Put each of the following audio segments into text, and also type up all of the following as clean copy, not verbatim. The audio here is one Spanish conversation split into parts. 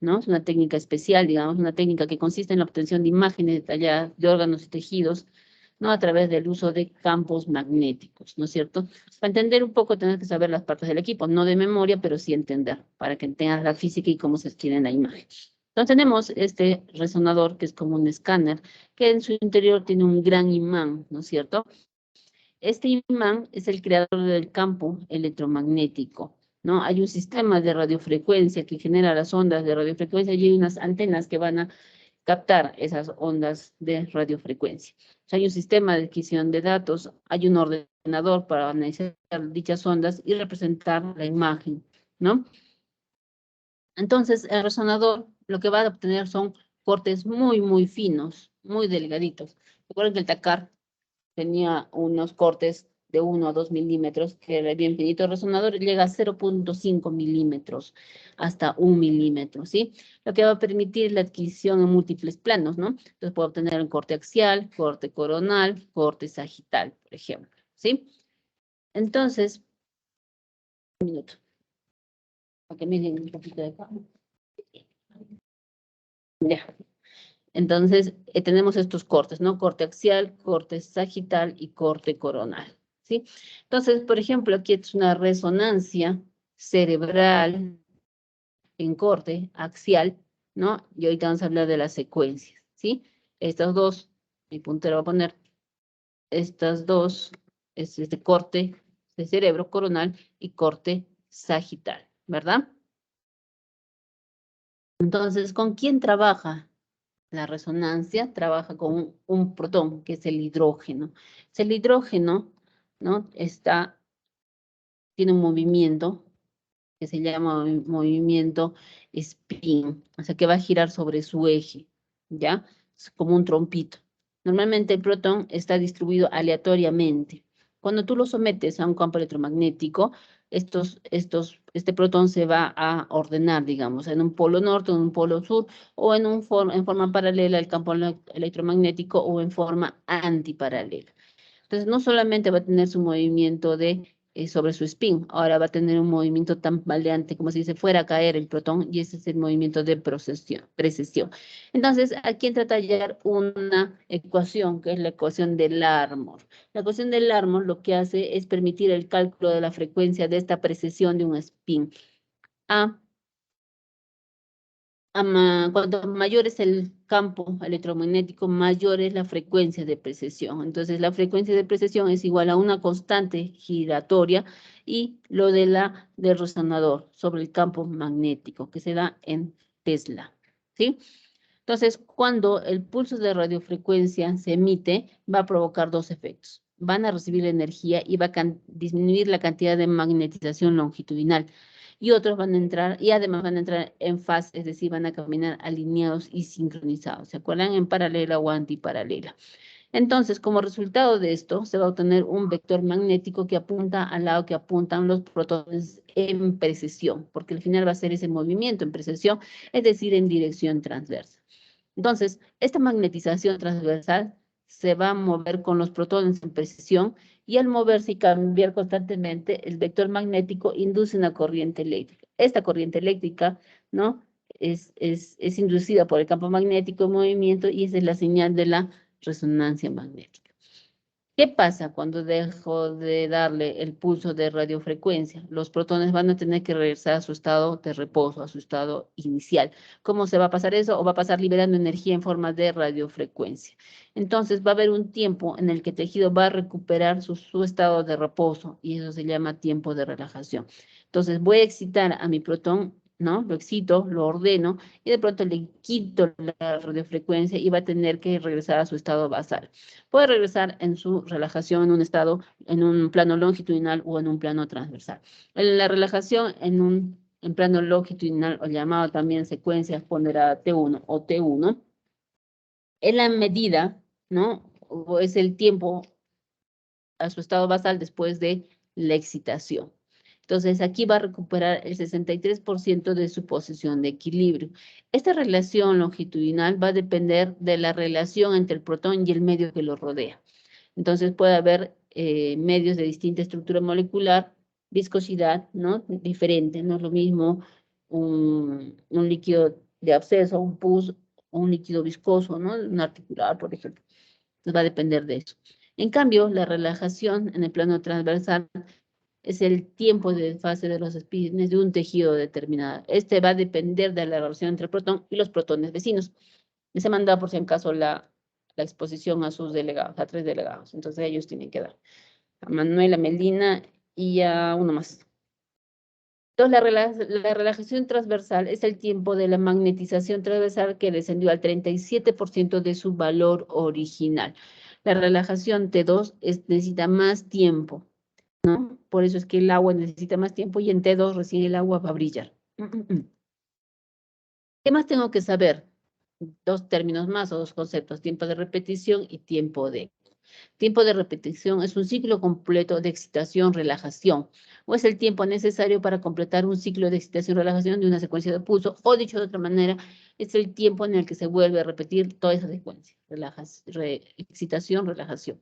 ¿no? Es una técnica especial, digamos, una técnica que consiste en la obtención de imágenes detalladas de órganos y tejidos, ¿no? A través del uso de campos magnéticos, ¿no es cierto? Para entender un poco tenés que saber las partes del equipo, no de memoria, pero sí entender, para que tengas la física y cómo se adquiere la imagen. Entonces tenemos este resonador, que es como un escáner, que en su interior tiene un gran imán, ¿no es cierto? Este imán es el creador del campo electromagnético, ¿no? Hay un sistema de radiofrecuencia que genera las ondas de radiofrecuencia y hay unas antenas que van a captar esas ondas de radiofrecuencia. O sea, hay un sistema de adquisición de datos, hay un ordenador para analizar dichas ondas y representar la imagen, ¿no? Entonces, el resonador lo que va a obtener son cortes muy, muy finos, muy delgaditos. Recuerden que el TACAR tenía unos cortes de 1 a 2 milímetros, que era bien finito. El resonador llega a 0.5 milímetros, hasta 1 milímetro, ¿sí? Lo que va a permitir la adquisición en múltiples planos, ¿no? Entonces puedo obtener un corte axial, corte coronal, corte sagital, por ejemplo, ¿sí? Entonces, un minuto, para que miren un poquito de acá. Ya. Entonces, tenemos estos cortes, ¿no? Corte axial, corte sagital y corte coronal, ¿sí? Entonces, por ejemplo, aquí es una resonancia cerebral en corte axial, ¿no? Y ahorita vamos a hablar de las secuencias, ¿sí? Estas dos, mi puntero va a poner, estas dos, es este corte de cerebro coronal y corte sagital, ¿verdad? Entonces, ¿con quién trabaja? La resonancia trabaja con un protón, que es el hidrógeno. Es el hidrógeno, ¿no? Tiene un movimiento que se llama movimiento spin, o sea, que va a girar sobre su eje, ¿ya? Es como un trompito. Normalmente el protón está distribuido aleatoriamente. Cuando tú lo sometes a un campo electromagnético, este protón se va a ordenar, digamos, en un polo norte, en un polo sur, o en forma paralela al campo electromagnético o en forma antiparalela. Entonces, no solamente va a tener su movimiento sobre su spin, ahora va a tener un movimiento tambaleante, como si se fuera a caer el protón, y ese es el movimiento de precesión. Entonces, aquí entra a tallar una ecuación, que es la ecuación de Larmor. La ecuación de Larmor lo que hace es permitir el cálculo de la frecuencia de esta precesión de un spin. Cuanto mayor es el campo electromagnético, mayor es la frecuencia de precesión. Entonces, la frecuencia de precesión es igual a una constante giratoria y lo del resonador sobre el campo magnético, que se da en Tesla, ¿sí? Entonces, cuando el pulso de radiofrecuencia se emite, va a provocar dos efectos. Van a recibir energía y va a disminuir la cantidad de magnetización longitudinal. Y otros van a entrar, y además van a entrar en fase, es decir, van a caminar alineados y sincronizados. ¿Se acuerdan? En paralela o antiparalela. Entonces, como resultado de esto, se va a obtener un vector magnético que apunta al lado que apuntan los protones en precesión, porque al final va a ser ese movimiento en precesión, es decir, en dirección transversa. Entonces, esta magnetización transversal se va a mover con los protones en precesión y al moverse y cambiar constantemente, el vector magnético induce una corriente eléctrica. Esta corriente eléctrica, ¿no? Es inducida por el campo magnético en movimiento y esa es la señal de la resonancia magnética. ¿Qué pasa cuando dejo de darle el pulso de radiofrecuencia? Los protones van a tener que regresar a su estado de reposo, a su estado inicial. ¿Cómo se va a pasar eso? O va a pasar liberando energía en forma de radiofrecuencia. Entonces va a haber un tiempo en el que el tejido va a recuperar su estado de reposo y eso se llama tiempo de relajación. Entonces voy a excitar a mi protón, ¿no? Lo excito, lo ordeno y de pronto le quito la radiofrecuencia y va a tener que regresar a su estado basal. Puede regresar en su relajación en un estado, en un plano longitudinal o en un plano transversal. La relajación en plano longitudinal, o llamado también secuencia ponderada T1 o T1, es la medida, ¿no? O es el tiempo a su estado basal después de la excitación. Entonces, aquí va a recuperar el 63% de su posición de equilibrio. Esta relación longitudinal va a depender de la relación entre el protón y el medio que lo rodea. Entonces, puede haber medios de distinta estructura molecular, viscosidad, ¿no? Diferente, no es lo mismo un líquido de absceso, un pus, un líquido viscoso, ¿no? Un articular, por ejemplo. Entonces va a depender de eso. En cambio, la relajación en el plano transversal es el tiempo de fase de los espines de un tejido determinado. Este va a depender de la relación entre el protón y los protones vecinos. Les he mandado por si acaso la exposición a sus delegados, a 3 delegados. Entonces ellos tienen que dar. A Manuel, a Melina y a uno más. Entonces, la relajación transversal es el tiempo de la magnetización transversal que descendió al 37% de su valor original. La relajación T2 necesita más tiempo, ¿no? Por eso es que el agua necesita más tiempo y en T2 recién el agua va a brillar. ¿Qué más tengo que saber? 2 términos más o 2 conceptos, tiempo de repetición y tiempo de eco. Tiempo de repetición es un ciclo completo de excitación-relajación, o es el tiempo necesario para completar un ciclo de excitación-relajación de una secuencia de pulso, o dicho de otra manera, es el tiempo en el que se vuelve a repetir toda esa secuencia, excitación, relajación.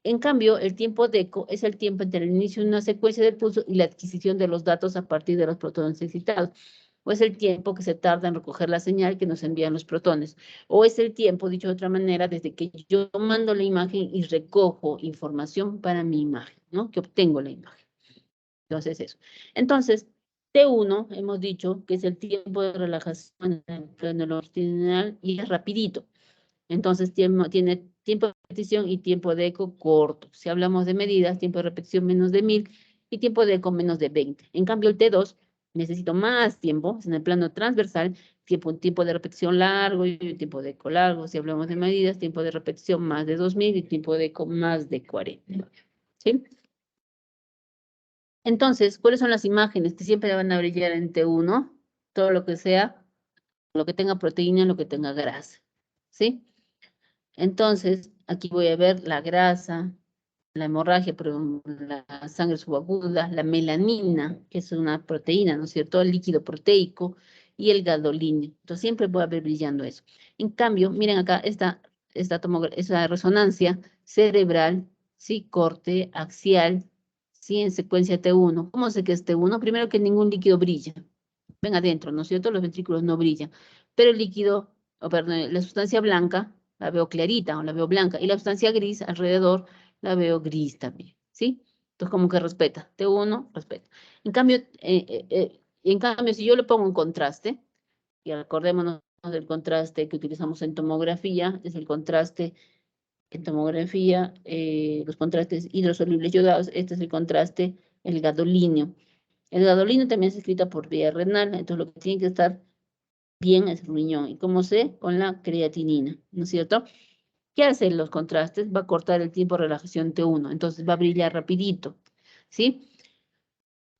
En cambio, el tiempo de eco es el tiempo entre el inicio de una secuencia de pulso y la adquisición de los datos a partir de los protones excitados, o es el tiempo que se tarda en recoger la señal que nos envían los protones, o es el tiempo, dicho de otra manera, desde que yo mando la imagen y recojo información para mi imagen, ¿no? Que obtengo la imagen. Entonces, eso. Entonces, T1, hemos dicho que es el tiempo de relajación en el plano longitudinal y es rapidito. Entonces, tiene tiempo de repetición y tiempo de eco corto. Si hablamos de medidas, tiempo de repetición menos de 1000 y tiempo de eco menos de 20. En cambio, el T2 necesito más tiempo, en el plano transversal, tiempo de repetición largo y tiempo de eco largo. Si hablamos de medidas, tiempo de repetición más de 2000 y tiempo de eco más de 40. ¿Sí? Entonces, ¿cuáles son las imágenes que siempre van a brillar en T1? Todo lo que sea, lo que tenga proteína, lo que tenga grasa. ¿Sí? Entonces, aquí voy a ver la grasa, la hemorragia, pero la sangre subaguda, la melanina, que es una proteína, ¿no es cierto? El líquido proteico y el gadolinio. Entonces, siempre voy a ver brillando eso. En cambio, miren acá esta resonancia cerebral, ¿sí? Corte axial, ¿sí? En secuencia T1. ¿Cómo sé que es T1? Primero que ningún líquido brilla. Ven adentro, ¿no es cierto? Los ventrículos no brillan. Pero el líquido, perdón, la sustancia blanca la veo clarita o la veo blanca. Y la sustancia gris alrededor la veo gris también, ¿sí? Entonces como que respeta. T1, respeta. En cambio, si yo le pongo un contraste, y acordémonos del contraste que utilizamos en tomografía, es el contraste en tomografía, los contrastes hidrosolubles yodados, este es el contraste, el gadolíneo. El gadolíneo también es escrita por vía renal, entonces lo que tiene que estar bien es el riñón. ¿Y cómo sé? Con la creatinina, ¿no es cierto? ¿Qué hacen los contrastes? Va a cortar el tiempo de relajación T1, entonces va a brillar rapidito, ¿sí?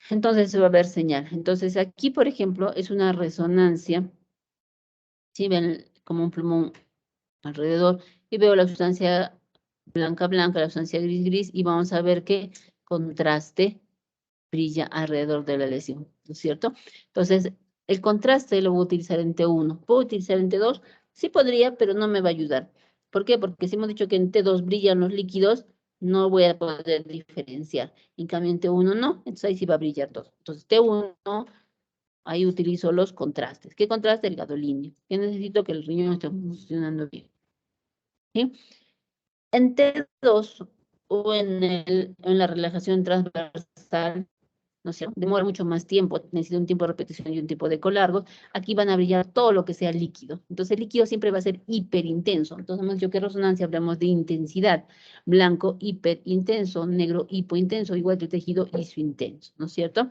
Entonces se va a ver señal. Entonces aquí, por ejemplo, es una resonancia, ¿sí? Ven como un plumón alrededor, y veo la sustancia blanca, blanca, la sustancia gris, gris, y vamos a ver qué contraste brilla alrededor de la lesión, ¿no es cierto? Entonces, el contraste lo voy a utilizar en T1. ¿Puedo utilizar en T2? Sí podría, pero no me va a ayudar. ¿Por qué? Porque si hemos dicho que en T2 brillan los líquidos, no voy a poder diferenciar. En cambio, en T1 no, entonces ahí sí va a brillar todo. Entonces, T1, ahí utilizo los contrastes. ¿Qué contraste? El gadolíneo. Que necesito que el riñón esté funcionando bien. ¿Sí? En T2 o en la relajación transversal, ¿no es cierto? Demora mucho más tiempo, necesita un tiempo de repetición y un tiempo de eco largo. Aquí van a brillar todo lo que sea líquido. Entonces el líquido siempre va a ser hiperintenso. Entonces hemos dicho que resonancia hablamos de intensidad. Blanco hiperintenso, negro hipointenso, igual que el tejido isointenso, ¿no es cierto?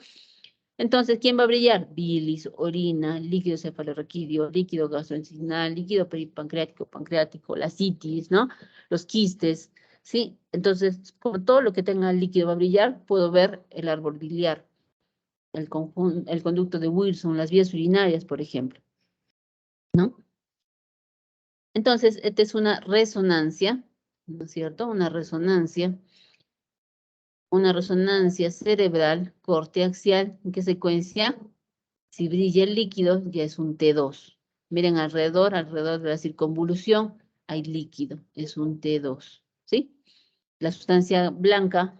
Entonces, ¿quién va a brillar? Bilis, orina, líquido cefalorraquídeo, líquido gastrointestinal, líquido peripancreático, pancreático, la citis, ¿no? Los quistes, ¿sí? Entonces, como todo lo que tenga líquido va a brillar, puedo ver el árbol biliar, el conducto de Wilson, las vías urinarias, por ejemplo, ¿no? Entonces, esta es una resonancia, ¿no es cierto? Una resonancia cerebral, corte axial. ¿En qué secuencia? Si brilla el líquido, ya es un T2. Miren alrededor de la circunvolución, hay líquido, es un T2, ¿sí? La sustancia blanca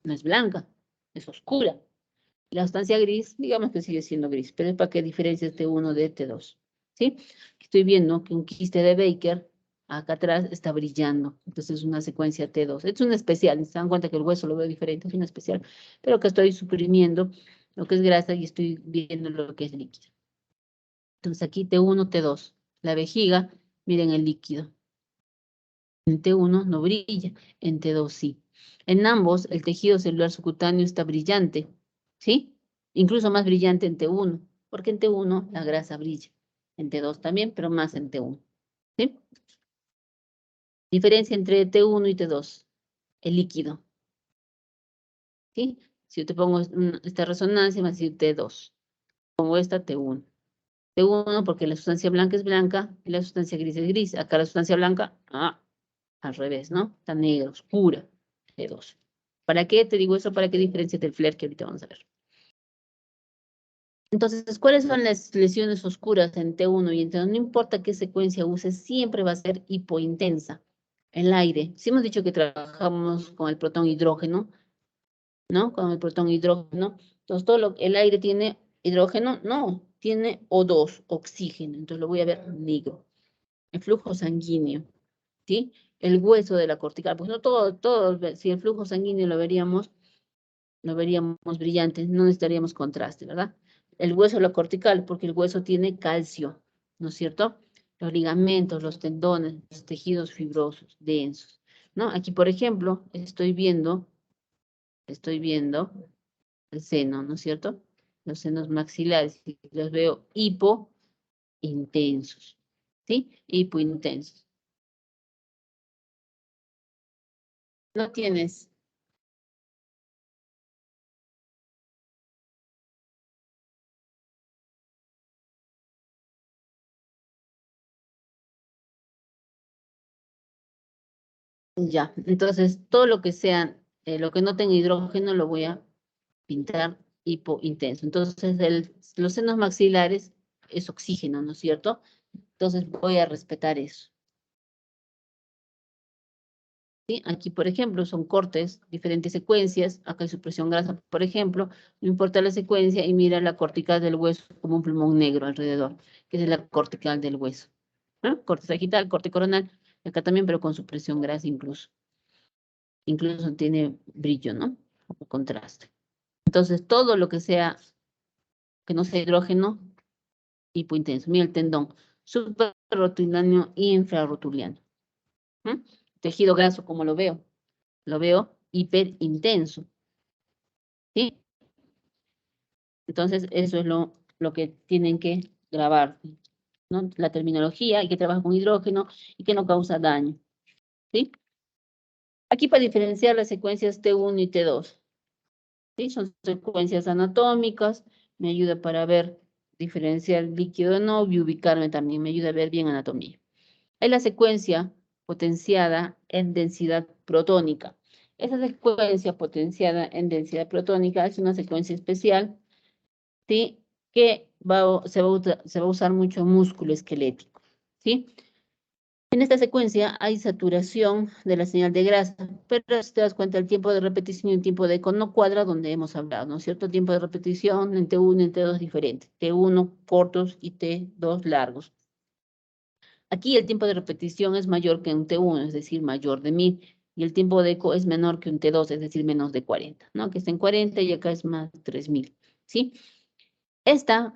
no es blanca, es oscura. La sustancia gris, digamos que sigue siendo gris, pero es para que diferencies T1 de T2, ¿sí? Estoy viendo que un quiste de Baker, acá atrás, está brillando, entonces es una secuencia T2. Es una especial, se dan cuenta que el hueso lo veo diferente, es una especial, pero que estoy suprimiendo lo que es grasa y estoy viendo lo que es líquido. Entonces aquí T1, T2. La vejiga, miren el líquido. En T1 no brilla, en T2 sí. En ambos, el tejido celular subcutáneo está brillante, ¿sí? Incluso más brillante en T1, porque en T1 la grasa brilla. En T2 también, pero más en T1, ¿sí? Diferencia entre T1 y T2, el líquido, ¿sí? Si yo te pongo esta resonancia, va a decir T2. Pongo esta T1. T1 porque la sustancia blanca es blanca y la sustancia gris es gris. Acá la sustancia blanca, al revés, ¿no? Está negra, oscura, T2. ¿Para qué te digo eso? ¿Para qué diferencias del flare que ahorita vamos a ver? Entonces, ¿cuáles son las lesiones oscuras en T1 y en T2? No importa qué secuencia uses, siempre va a ser hipointensa. El aire. Si hemos dicho que trabajamos con el protón hidrógeno, ¿no? Con el protón hidrógeno. Entonces, el aire tiene hidrógeno, no, tiene O2, oxígeno. Entonces, lo voy a ver negro. El flujo sanguíneo, ¿sí? El hueso de la cortical. Pues no todo, si el flujo sanguíneo lo veríamos brillante, no necesitaríamos contraste, ¿verdad? El hueso de la cortical, porque el hueso tiene calcio, ¿no es cierto? Los ligamentos, los tendones, los tejidos fibrosos, densos, ¿no? Aquí, por ejemplo, estoy viendo el seno, ¿no es cierto? Los senos maxilares, y los veo hipointensos, ¿sí? Hipointensos. No tienes. Ya, entonces todo lo que sea, lo que no tenga hidrógeno lo voy a pintar hipointenso. Entonces los senos maxilares es oxígeno, ¿no es cierto? Entonces voy a respetar eso. ¿Sí? Aquí, por ejemplo, son cortes, diferentes secuencias. Acá hay supresión grasa, por ejemplo. No importa la secuencia y mira la cortical del hueso como un plumón negro alrededor, que es la cortical del hueso. ¿No? Corte sagital, corte coronal. Acá también, pero con supresión grasa incluso. Incluso tiene brillo, ¿no? O contraste. Entonces, todo lo que sea, que no sea hidrógeno, hipointenso. Mira el tendón, suprarrotuláneo y infrarrotuliano. Tejido graso, como lo veo hiperintenso. ¿Sí? Entonces, eso es lo que tienen que grabar, ¿no? La terminología y que trabaja con hidrógeno y que no causa daño. ¿Sí? Aquí para diferenciar las secuencias T1 y T2. ¿Sí? Son secuencias anatómicas, me ayuda para ver, diferenciar líquido o no, y ubicarme también, me ayuda a ver bien anatomía. Es la secuencia potenciada en densidad protónica. Esa secuencia potenciada en densidad protónica es una secuencia especial, ¿sí? Que se va a usar mucho músculo esquelético, ¿sí? En esta secuencia hay saturación de la señal de grasa, pero si te das cuenta, el tiempo de repetición y el tiempo de eco no cuadra donde hemos hablado, ¿no es cierto? El tiempo de repetición en T1 y en T2 es diferente. T1 cortos y T2 largos. Aquí el tiempo de repetición es mayor que un T1, es decir, mayor de 1000, y el tiempo de eco es menor que un T2, es decir, menos de 40, ¿no? Que está en 40 y acá es más 3000, ¿sí? Esta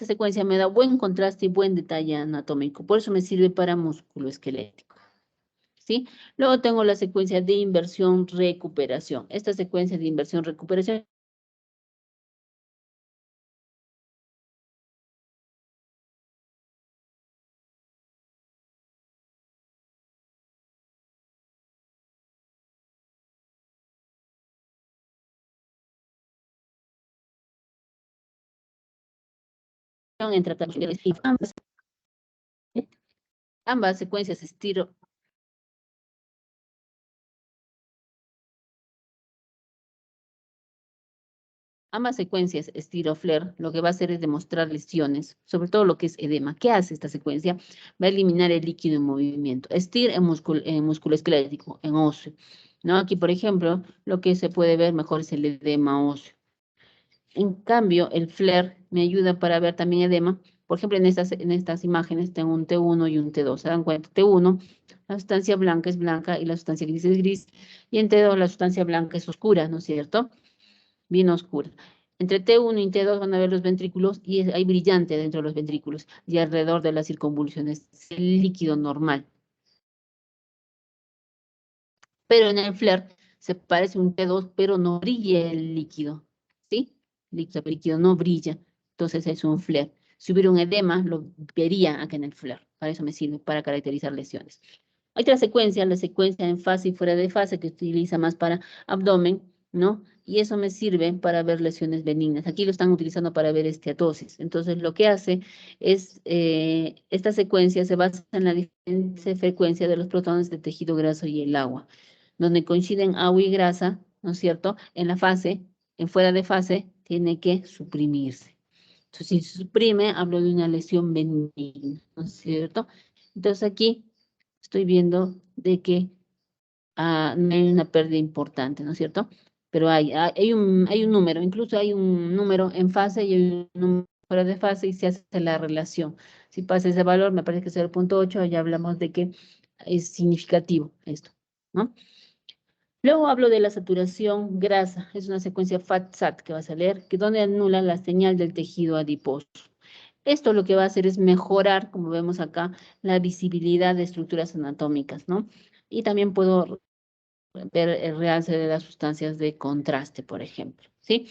secuencia me da buen contraste y buen detalle anatómico, por eso me sirve para músculo esquelético, ¿sí? Luego tengo la secuencia de inversión-recuperación. Esta secuencia de inversión-recuperación en tratamientos de ambas secuencias ambas secuencias estiro-FLAIR lo que va a hacer es demostrar lesiones, sobre todo lo que es edema. ¿Qué hace esta secuencia? Va a eliminar el líquido en movimiento. STIR en músculo esquelético, en óseo, ¿no? Aquí, por ejemplo, lo que se puede ver mejor es el edema óseo. En cambio, el FLAIR me ayuda para ver también edema. Por ejemplo, en estas imágenes tengo un T1 y un T2. ¿Se dan cuenta? T1, la sustancia blanca es blanca y la sustancia gris es gris. Y en T2 la sustancia blanca es oscura, ¿no es cierto? Bien oscura. Entre T1 y T2 van a ver los ventrículos y hay brillante dentro de los ventrículos y alrededor de las circunvoluciones. Es el líquido normal. Pero en el FLAIR se parece un T2, pero no brilla el líquido, ¿sí? El líquido no brilla, entonces es un FLAIR. Si hubiera un edema, lo vería acá en el FLAIR. Para eso me sirve, para caracterizar lesiones. Hay otra secuencia, la secuencia en fase y fuera de fase, que utiliza más para abdomen, ¿no? Y eso me sirve para ver lesiones benignas. Aquí lo están utilizando para ver esteatosis. Entonces, lo que hace es, esta secuencia se basa en la diferente frecuencia de los protones de tejido graso y el agua, donde coinciden agua y grasa, ¿no es cierto? En la fase, en fuera de fase, tiene que suprimirse. Entonces, si se suprime, hablo de una lesión benigna, ¿no es cierto? Entonces, aquí estoy viendo de que no hay una pérdida importante, ¿no es cierto? Pero hay un número, incluso hay un número en fase y hay un número fuera de fase y se hace la relación. Si pasa ese valor, me parece que es 0.8, ya hablamos de que es significativo esto, ¿no? Luego hablo de la saturación grasa, es una secuencia FAT-SAT que vas a leer, que donde anula la señal del tejido adiposo. Esto lo que va a hacer es mejorar, como vemos acá, la visibilidad de estructuras anatómicas, ¿no? Y también puedo ver el realce de las sustancias de contraste, por ejemplo, ¿sí?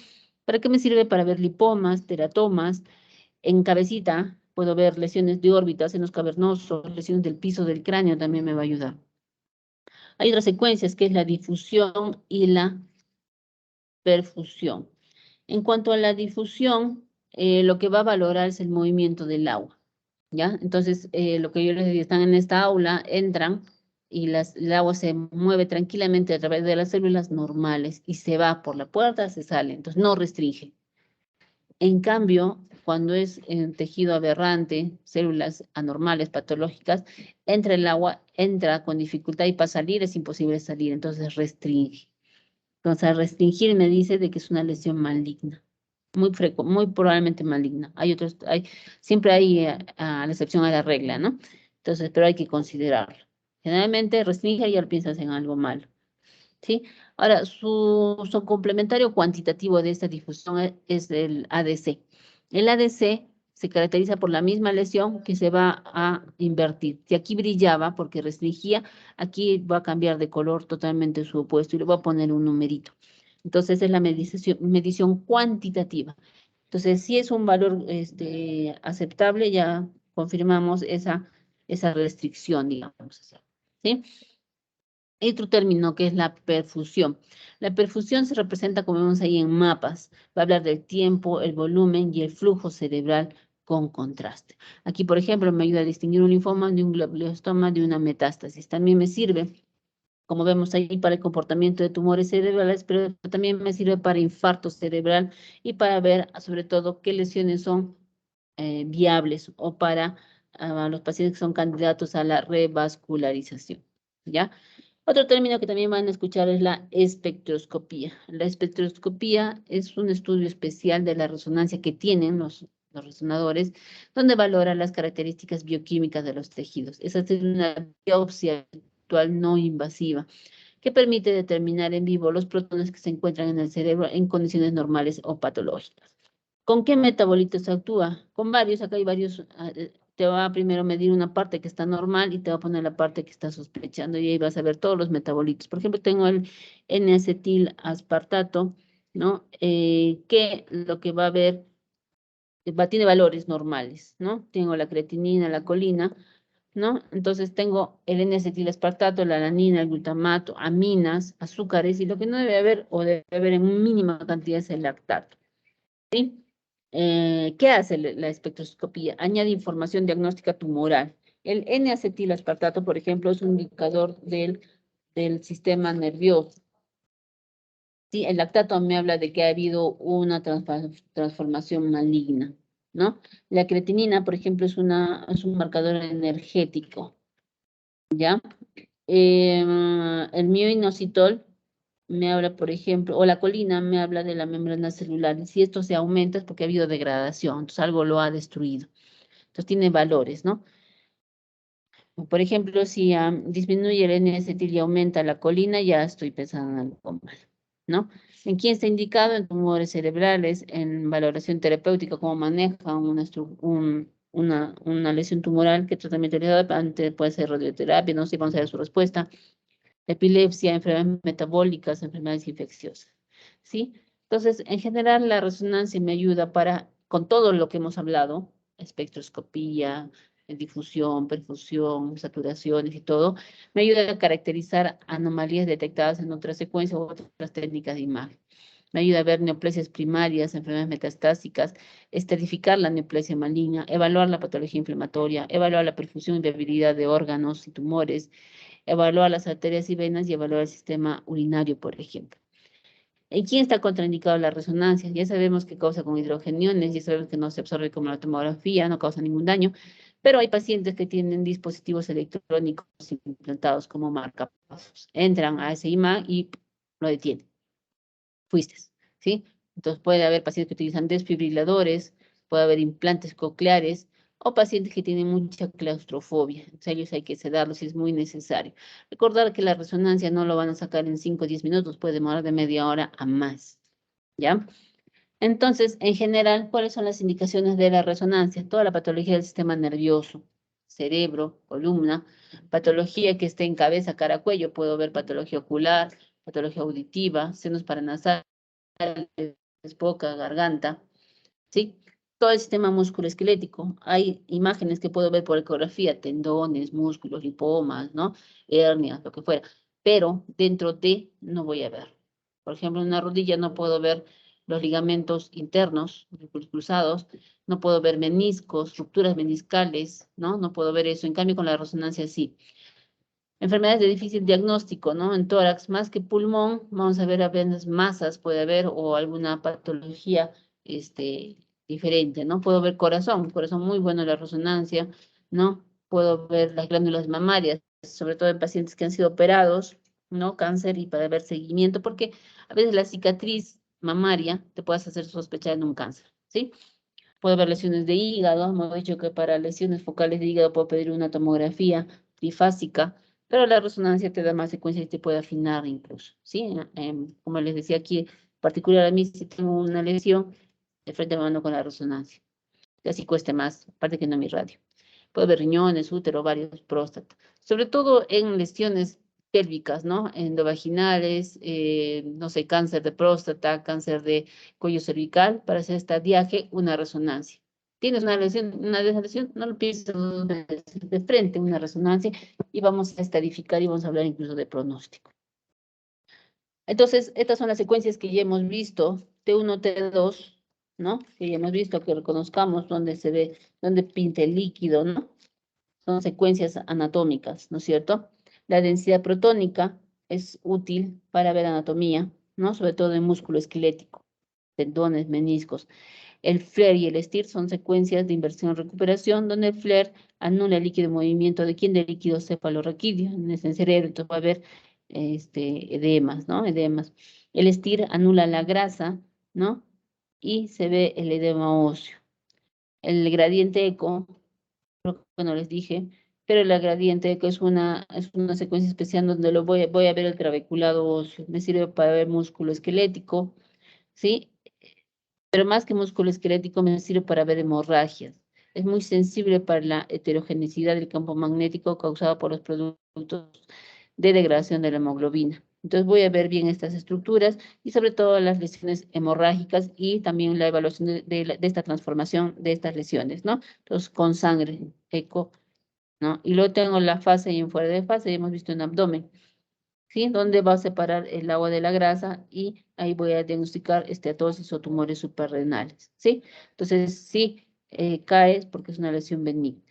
¿Para qué me sirve? Para ver lipomas, teratomas. En cabecita puedo ver lesiones de órbitas, senos cavernosos, lesiones del piso del cráneo también me va a ayudar. Hay otras secuencias que es la difusión y la perfusión. En cuanto a la difusión, lo que va a valorar es el movimiento del agua, ¿ya? Entonces, lo que yo les digo, están en esta aula, entran y el agua se mueve tranquilamente a través de las células normales y se va por la puerta, se sale, entonces no restringe. En cambio, cuando es en tejido aberrante, células anormales, patológicas, entra el agua, entra con dificultad y para salir es imposible salir, entonces restringe. Entonces, al restringir me dice de que es una lesión maligna, muy probablemente maligna. Siempre hay a la excepción a la regla, ¿no? Entonces, pero hay que considerarlo. Generalmente restringe y ya piensas en algo malo, ¿sí? Ahora, su complementario cuantitativo de esta difusión es el ADC. El ADC se caracteriza por la misma lesión que se va a invertir. Si aquí brillaba porque restringía, aquí va a cambiar de color totalmente su opuesto y le voy a poner un numerito. Entonces, es la medición cuantitativa. Entonces, si es un valor aceptable, ya confirmamos esa restricción, digamos, ¿sí? Hay otro término que es la perfusión. La perfusión se representa, como vemos ahí en mapas, va a hablar del tiempo, el volumen y el flujo cerebral con contraste. Aquí, por ejemplo, me ayuda a distinguir un linfoma de un glioblastoma de una metástasis. También me sirve, como vemos ahí, para el comportamiento de tumores cerebrales, pero también me sirve para infarto cerebral y para ver, sobre todo, qué lesiones son viables o para los pacientes que son candidatos a la revascularización, ¿ya? Otro término que también van a escuchar es la espectroscopía. La espectroscopía es un estudio especial de la resonancia que tienen los resonadores, donde valora las características bioquímicas de los tejidos. Esa es una biopsia virtual no invasiva que permite determinar en vivo los protones que se encuentran en el cerebro en condiciones normales o patológicas. ¿Con qué metabolitos actúa? Con varios, acá hay varios. Te va a primero medir una parte que está normal y te va a poner la parte que está sospechando y ahí vas a ver todos los metabolitos. Por ejemplo, tengo el N-acetil aspartato, ¿no? Que lo que va a ver, tiene valores normales, ¿no? Tengo la creatinina, la colina, ¿no? Entonces tengo el N-acetil aspartato, la alanina, el glutamato, aminas, azúcares y lo que no debe haber o debe haber en mínima cantidad es el lactato, ¿sí? ¿Qué hace la espectroscopía? Añade información diagnóstica tumoral. El N-acetilaspartato, por ejemplo, es un indicador del sistema nervioso. ¿Sí? El lactato me habla de que ha habido una transformación maligna, ¿no? La creatinina, por ejemplo, es un marcador energético, ¿ya? El mioinositol me habla, por ejemplo, o la colina me habla de la membrana celular. Y si esto se aumenta es porque ha habido degradación, entonces algo lo ha destruido. Entonces tiene valores, ¿no? Por ejemplo, si disminuye el N-acetil y aumenta la colina, ya estoy pensando en algo mal, ¿no? ¿En quién está indicado? En tumores cerebrales, en valoración terapéutica, cómo maneja una lesión tumoral, qué tratamiento le da, antes puede ser radioterapia, no sé, vamos a ver su respuesta. Epilepsia, enfermedades metabólicas, enfermedades infecciosas, ¿sí? Entonces, en general, la resonancia me ayuda para, con todo lo que hemos hablado, espectroscopía, difusión, perfusión, saturaciones y todo, me ayuda a caracterizar anomalías detectadas en otras secuencias u otras técnicas de imagen. Me ayuda a ver neoplasias primarias, enfermedades metastásicas, estratificar la neoplasia maligna, evaluar la patología inflamatoria, evaluar la perfusión y viabilidad de órganos y tumores, evaluar las arterias y venas y evaluar el sistema urinario, por ejemplo. ¿En quién está contraindicado la resonancia? Ya sabemos que causa con hidrogeniones, ya sabemos que no se absorbe como la tomografía, no causa ningún daño, pero hay pacientes que tienen dispositivos electrónicos implantados como marcapasos. Entran a ese IMA y lo detienen. Fuiste, ¿sí? Entonces puede haber pacientes que utilizan desfibriladores, puede haber implantes cocleares o pacientes que tienen mucha claustrofobia. Entonces ellos hay que sedarlos si es muy necesario. Recordar que la resonancia no lo van a sacar en 5 o 10 minutos, puede demorar de media hora a más, ¿ya? Entonces, en general, ¿cuáles son las indicaciones de la resonancia? Toda la patología del sistema nervioso, cerebro, columna, patología que esté en cabeza, cara, cuello, puedo ver patología ocular, patología auditiva, senos paranasales, boca, garganta, ¿sí? Todo el sistema musculoesquelético. Hay imágenes que puedo ver por ecografía, tendones, músculos, lipomas, ¿no? Hernias, lo que fuera. Pero dentro de no voy a ver. Por ejemplo, en una rodilla no puedo ver los ligamentos internos, cruzados, no puedo ver meniscos, rupturas meniscales, ¿no? No puedo ver eso. En cambio, con la resonancia sí. Enfermedades de difícil diagnóstico, ¿no? En tórax, más que pulmón, vamos a ver apenas masas, puede haber, o alguna patología, diferente, ¿no? Puedo ver corazón muy bueno la resonancia, ¿no? Puedo ver las glándulas mamarias, sobre todo en pacientes que han sido operados, ¿no? Cáncer y para ver seguimiento, porque a veces la cicatriz mamaria te puedes hacer sospechar en un cáncer, ¿sí? Puedo ver lesiones de hígado, hemos dicho que para lesiones focales de hígado puedo pedir una tomografía trifásica, pero la resonancia te da más secuencia y te puede afinar incluso, ¿sí? Como les decía aquí, en particular a mí si tengo una lesión, de frente a mano con la resonancia, que así cueste más, aparte que no mi radio. Puedo ver riñones, útero, ovarios, próstata, sobre todo en lesiones pélvicas, ¿no? Endovaginales, no sé, cáncer de próstata, cáncer de cuello cervical, para hacer esta diaje, una resonancia. Tienes una lesión, no lo pienses dos veces, de frente, una resonancia, y vamos a estadificar y vamos a hablar incluso de pronóstico. Entonces, estas son las secuencias que ya hemos visto, T1, T2, ¿no? Que ya hemos visto, que reconozcamos dónde se ve, dónde pinta el líquido, ¿no? Son secuencias anatómicas, ¿no es cierto? La densidad protónica es útil para ver anatomía, ¿no? Sobre todo en músculo esquelético, tendones, meniscos. El FLAIR y el STIR son secuencias de inversión-recuperación, donde el FLAIR anula el líquido en movimiento de quien del líquido cefalorraquídeo, en el cerebro, entonces va a haber edemas, ¿no? Edemas. El STIR anula la grasa, ¿no? Y se ve el edema óseo. El gradiente eco, bueno, les dije, pero la gradiente eco es una secuencia especial donde voy a ver el trabeculado óseo. Me sirve para ver músculo esquelético, ¿sí? Pero más que músculo esquelético me sirve para ver hemorragias. Es muy sensible para la heterogeneidad del campo magnético causado por los productos de degradación de la hemoglobina. Entonces voy a ver bien estas estructuras y sobre todo las lesiones hemorrágicas y también la evaluación de esta transformación de estas lesiones, ¿no? Entonces con sangre, eco, ¿no? Y luego tengo la fase y en fuera de fase, ya hemos visto en abdomen, ¿sí? Donde va a separar el agua de la grasa y ahí voy a diagnosticar esteatosis o tumores suprarrenales, ¿sí? Entonces, sí, cae porque es una lesión benigna.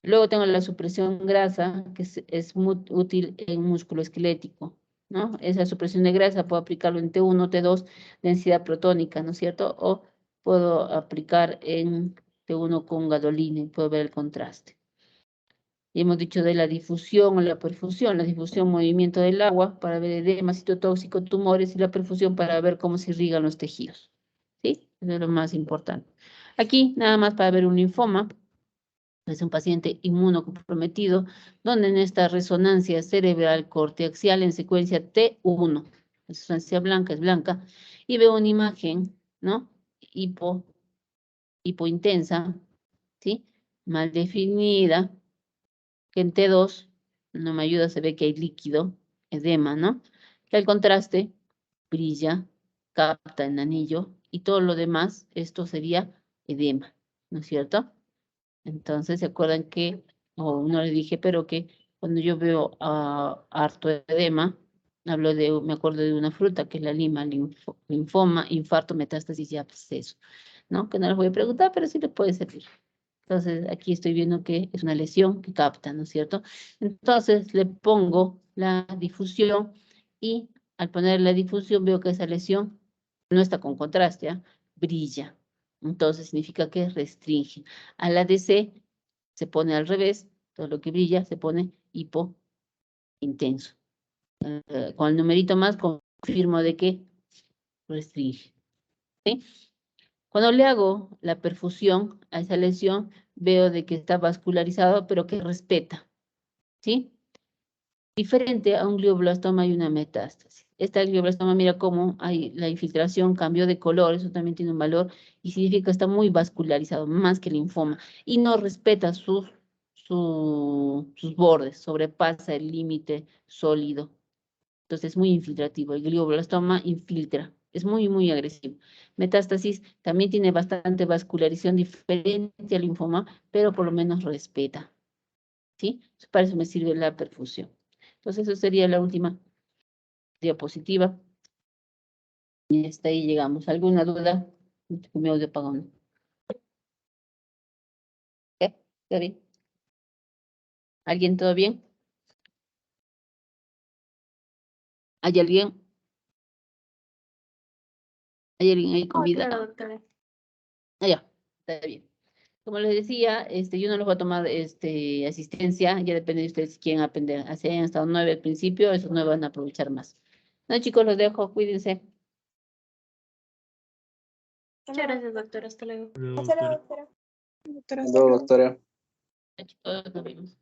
Luego tengo la supresión grasa, que es muy útil en músculo esquelético, ¿no? Esa supresión de grasa puedo aplicarlo en T1, T2, densidad protónica, ¿no es cierto? O puedo aplicar en T1 con gadolina y puedo ver el contraste. Y hemos dicho de la difusión o la perfusión. La difusión, movimiento del agua para ver edema, citotóxico, tumores, y la perfusión para ver cómo se irrigan los tejidos. ¿Sí? Eso es lo más importante. Aquí, nada más para ver un linfoma. Es un paciente inmunocomprometido, donde en esta resonancia cerebral corteaxial en secuencia T1, la resonancia blanca es blanca, y veo una imagen, ¿no? Hipointensa, ¿sí? Mal definida, que en T2 no me ayuda, se ve que hay líquido, edema, ¿no? Que al contraste brilla, capta el anillo, y todo lo demás, esto sería edema, ¿no es cierto? Entonces, ¿se acuerdan que, o no le dije, pero que cuando yo veo harto edema, me acuerdo de una fruta que es la lima, linfoma, infarto, metástasis y absceso, ¿no? Que no les voy a preguntar, pero sí les puede servir. Entonces, aquí estoy viendo que es una lesión que capta, ¿no es cierto? Entonces, le pongo la difusión y al poner la difusión veo que esa lesión no está con contraste, ¿ah? Brilla. Entonces, significa que restringe. A la DC se pone al revés, todo lo que brilla se pone hipointenso. Con el numerito más confirmo de que restringe. ¿Sí? Cuando le hago la perfusión a esa lesión, veo de que está vascularizado, pero que respeta, ¿sí? Diferente a un glioblastoma y una metástasis. Esta glioblastoma, mira cómo hay la infiltración, cambió de color, eso también tiene un valor, y significa que está muy vascularizado, más que el linfoma, y no respeta sus bordes, sobrepasa el límite sólido. Entonces es muy infiltrativo. El glioblastoma infiltra. Es muy, muy agresivo. Metástasis también tiene bastante vascularización diferente al linfoma, pero por lo menos respeta. ¿Sí? Para eso me sirve la perfusión. Entonces, eso sería la última diapositiva. Y hasta ahí llegamos. ¿Alguna duda? Mi audio apagado. ¿Qué? ¿Está bien? ¿Alguien todo bien? ¿Hay alguien? ¿Hay alguien ahí con vida? Claro, doctora. Ah, ya, está bien. Como les decía, yo no les voy a tomar asistencia, ya depende de ustedes si quieren aprender. Así hayan estado 9 al principio, esos 9 van a aprovechar más. No, chicos, los dejo, cuídense. Muchas gracias, doctora. Hasta luego. Hasta luego, doctora. Doctora, hasta luego. Chicos, nos vemos.